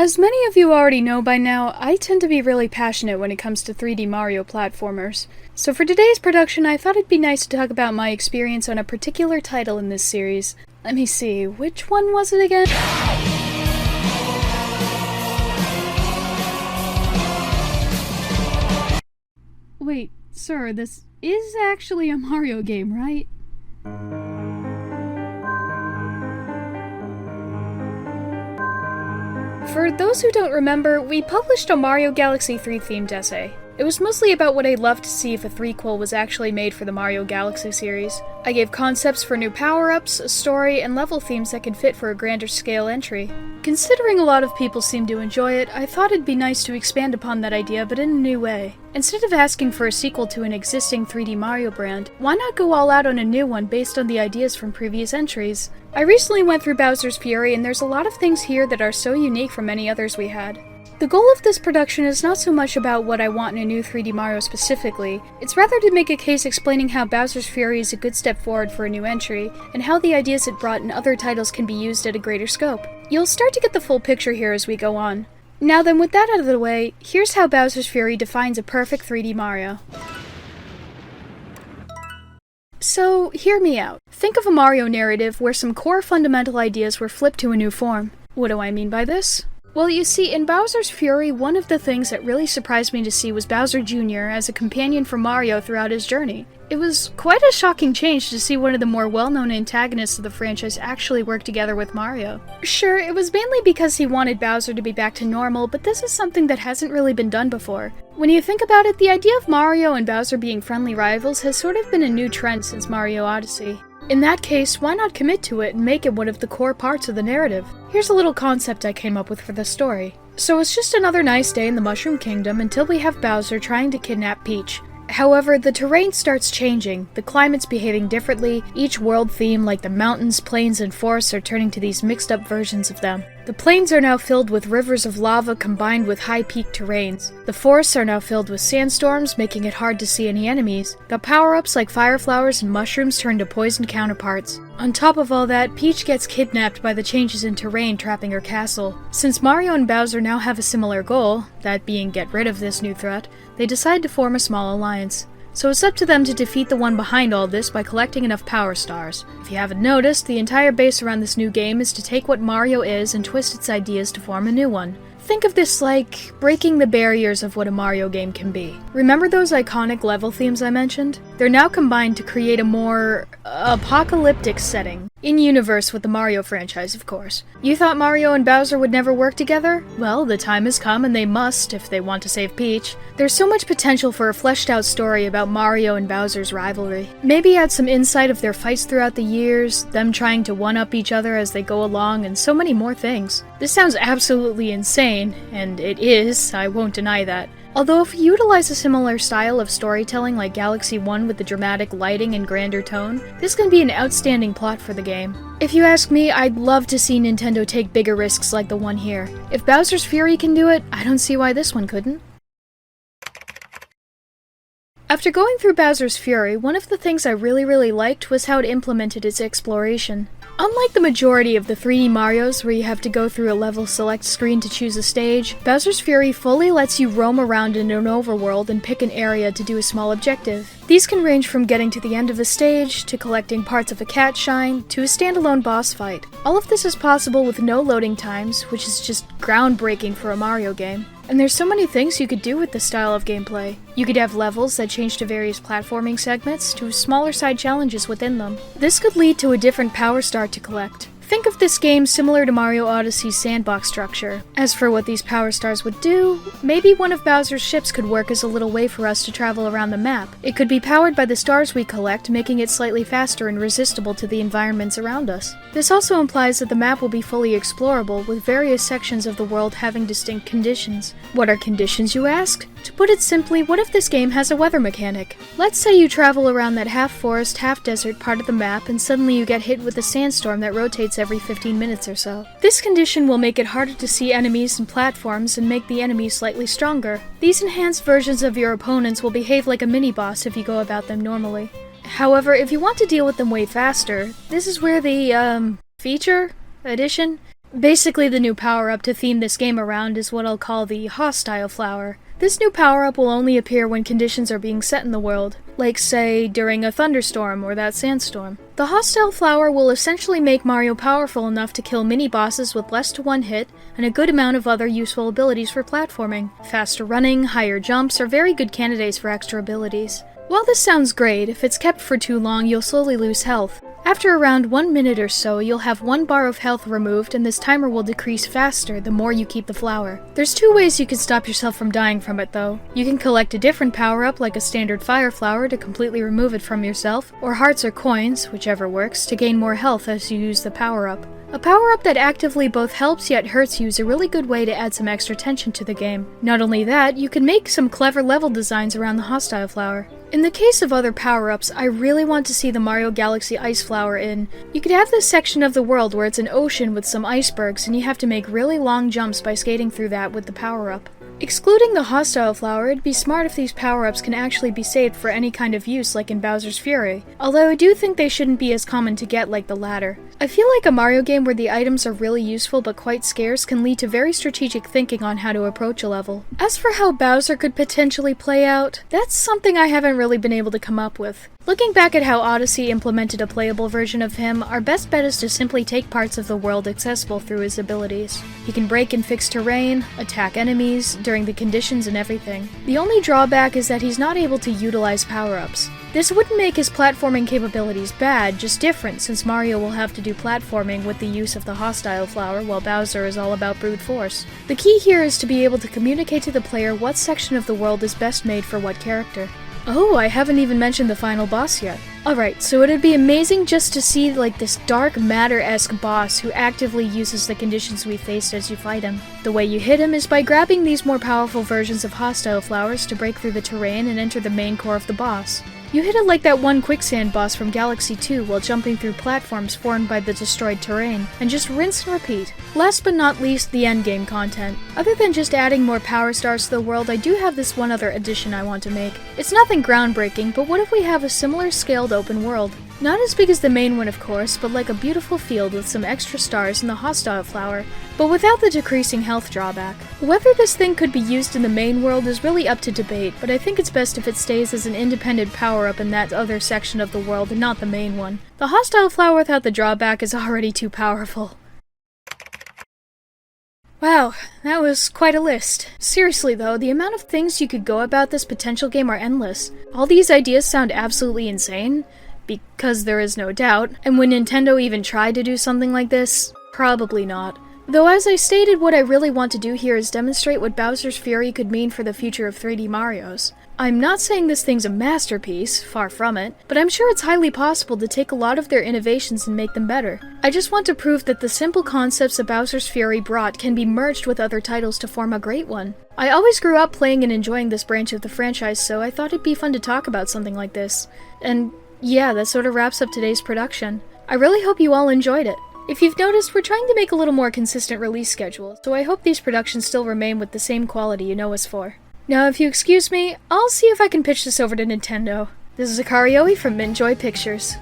As many of you already know by now, I tend to be really passionate when it comes to 3D Mario platformers. So for today's production, I thought it'd be nice to talk about my experience on a particular title in this series. Let me see, which one was it again? Wait, sir, this is actually a Mario game, right? For those who don't remember, we published a Mario Galaxy 3 themed essay. It was mostly about what I'd love to see if a threequel was actually made for the Mario Galaxy series. I gave concepts for new power-ups, a story, and level themes that could fit for a grander scale entry. Considering a lot of people seem to enjoy it, I thought it'd be nice to expand upon that idea, but in a new way. Instead of asking for a sequel to an existing 3D Mario brand, why not go all out on a new one based on the ideas from previous entries? I recently went through Bowser's Fury, and there's a lot of things here that are so unique from any others we had. The goal of this production is not so much about what I want in a new 3D Mario specifically, it's rather to make a case explaining how Bowser's Fury is a good step forward for a new entry, and how the ideas it brought in other titles can be used at a greater scope. You'll start to get the full picture here as we go on. Now then, with that out of the way, here's how Bowser's Fury defines a perfect 3D Mario. So, hear me out. Think of a Mario narrative where some core fundamental ideas were flipped to a new form. What do I mean by this? Well, you see, in Bowser's Fury, one of the things that really surprised me to see was Bowser Jr. as a companion for Mario throughout his journey. It was quite a shocking change to see one of the more well-known antagonists of the franchise actually work together with Mario. Sure, it was mainly because he wanted Bowser to be back to normal, but this is something that hasn't really been done before. When you think about it, the idea of Mario and Bowser being friendly rivals has sort of been a new trend since Mario Odyssey. In that case, why not commit to it and make it one of the core parts of the narrative? Here's a little concept I came up with for the story. So it's just another nice day in the Mushroom Kingdom until we have Bowser trying to kidnap Peach. However, the terrain starts changing, the climate's behaving differently, each world theme like the mountains, plains, and forests are turning to these mixed up versions of them. The plains are now filled with rivers of lava combined with high-peaked terrains. The forests are now filled with sandstorms, making it hard to see any enemies. The power-ups like fire flowers and mushrooms turn to poisoned counterparts. On top of all that, Peach gets kidnapped by the changes in terrain trapping her castle. Since Mario and Bowser now have a similar goal, that being get rid of this new threat, they decide to form a small alliance. So it's up to them to defeat the one behind all this by collecting enough power stars. If you haven't noticed, the entire base around this new game is to take what Mario is and twist its ideas to form a new one. Think of this like breaking the barriers of what a Mario game can be. Remember those iconic level themes I mentioned? They're now combined to create a more apocalyptic setting. In-universe with the Mario franchise, of course. You thought Mario and Bowser would never work together? Well, the time has come and they must if they want to save Peach. There's so much potential for a fleshed out story about Mario and Bowser's rivalry. Maybe add some insight of their fights throughout the years, them trying to one-up each other as they go along, and so many more things. This sounds absolutely insane, and it is, I won't deny that. Although if you utilize a similar style of storytelling like Galaxy 1 with the dramatic lighting and grander tone, this can be an outstanding plot for the game. If you ask me, I'd love to see Nintendo take bigger risks like the one here. If Bowser's Fury can do it, I don't see why this one couldn't. After going through Bowser's Fury, one of the things I really liked was how it implemented its exploration. Unlike the majority of the 3D Marios where you have to go through a level select screen to choose a stage, Bowser's Fury fully lets you roam around in an overworld and pick an area to do a small objective. These can range from getting to the end of a stage, to collecting parts of a cat shine, to a standalone boss fight. All of this is possible with no loading times, which is just groundbreaking for a Mario game. And there's so many things you could do with this style of gameplay. You could have levels that change to various platforming segments, to smaller side challenges within them. This could lead to a different power star to collect. Think of this game similar to Mario Odyssey's sandbox structure. As for what these power stars would do, maybe one of Bowser's ships could work as a little way for us to travel around the map. It could be powered by the stars we collect, making it slightly faster and resistible to the environments around us. This also implies that the map will be fully explorable, with various sections of the world having distinct conditions. What are conditions, you ask? To put it simply, what if this game has a weather mechanic? Let's say you travel around that half-forest, half-desert part of the map and suddenly you get hit with a sandstorm that rotates every 15 minutes or so. This condition will make it harder to see enemies and platforms and make the enemies slightly stronger. These enhanced versions of your opponents will behave like a mini-boss if you go about them normally. However, if you want to deal with them way faster, this is where the, feature? Addition? Basically, the new power-up to theme this game around is what I'll call the Hostile Flower. This new power-up will only appear when conditions are being set in the world, like, say, during a thunderstorm or that sandstorm. The Hostile Flower will essentially make Mario powerful enough to kill mini-bosses with less to one hit, and a good amount of other useful abilities for platforming. Faster running, higher jumps are very good candidates for extra abilities. While this sounds great, if it's kept for too long, you'll slowly lose health. After around 1 minute or so, you'll have 1 bar of health removed, and this timer will decrease faster the more you keep the flower. There's 2 ways you can stop yourself from dying from it, though. You can collect a different power-up, like a standard fire flower, to completely remove it from yourself, or hearts or coins, whichever works, to gain more health as you use the power-up. A power-up that actively both helps yet hurts you is a really good way to add some extra tension to the game. Not only that, you can make some clever level designs around the Hostile Flower. In the case of other power-ups, I really want to see the Mario Galaxy Ice Flower in. You could have this section of the world where it's an ocean with some icebergs and you have to make really long jumps by skating through that with the power-up. Excluding the Hostile Flower, it'd be smart if these power-ups can actually be saved for any kind of use like in Bowser's Fury, although I do think they shouldn't be as common to get like the latter. I feel like a Mario game where the items are really useful but quite scarce can lead to very strategic thinking on how to approach a level. As for how Bowser could potentially play out, that's something I haven't really been able to come up with. Looking back at how Odyssey implemented a playable version of him, our best bet is to simply take parts of the world accessible through his abilities. He can break and fix terrain, attack enemies, during the conditions and everything. The only drawback is that he's not able to utilize power-ups. This wouldn't make his platforming capabilities bad, just different since Mario will have to do platforming with the use of the Hostile Flower while Bowser is all about brute force. The key here is to be able to communicate to the player what section of the world is best made for what character. Oh, I haven't even mentioned the final boss yet. Alright, so it'd be amazing just to see like this dark matter-esque boss who actively uses the conditions we faced as you fight him. The way you hit him is by grabbing these more powerful versions of Hostile Flowers to break through the terrain and enter the main core of the boss. You hit it like that one quicksand boss from Galaxy 2 while jumping through platforms formed by the destroyed terrain, and just rinse and repeat. Last but not least, the endgame content. Other than just adding more power stars to the world, I do have this one other addition I want to make. It's nothing groundbreaking, but what if we have a similar scaled open world? Not as big as the main one, of course, but like a beautiful field with some extra stars and the Hostile Flower, but without the decreasing health drawback. Whether this thing could be used in the main world is really up to debate, but I think it's best if it stays as an independent power-up in that other section of the world and not the main one. The Hostile Flower without the drawback is already too powerful. Wow, that was quite a list. Seriously though, the amount of things you could go about this potential game are endless. All these ideas sound absolutely insane, because there is no doubt, and when Nintendo even tried to do something like this, probably not. Though as I stated, what I really want to do here is demonstrate what Bowser's Fury could mean for the future of 3D Marios. I'm not saying this thing's a masterpiece, far from it, but I'm sure it's highly possible to take a lot of their innovations and make them better. I just want to prove that the simple concepts that Bowser's Fury brought can be merged with other titles to form a great one. I always grew up playing and enjoying this branch of the franchise, so I thought it'd be fun to talk about something like this. And yeah, that sort of wraps up today's production. I really hope you all enjoyed it. If you've noticed, we're trying to make a little more consistent release schedule, so I hope these productions still remain with the same quality you know us for. Now, if you excuse me, I'll see if I can pitch this over to Nintendo. This is Akari from Mintjoy Pictures.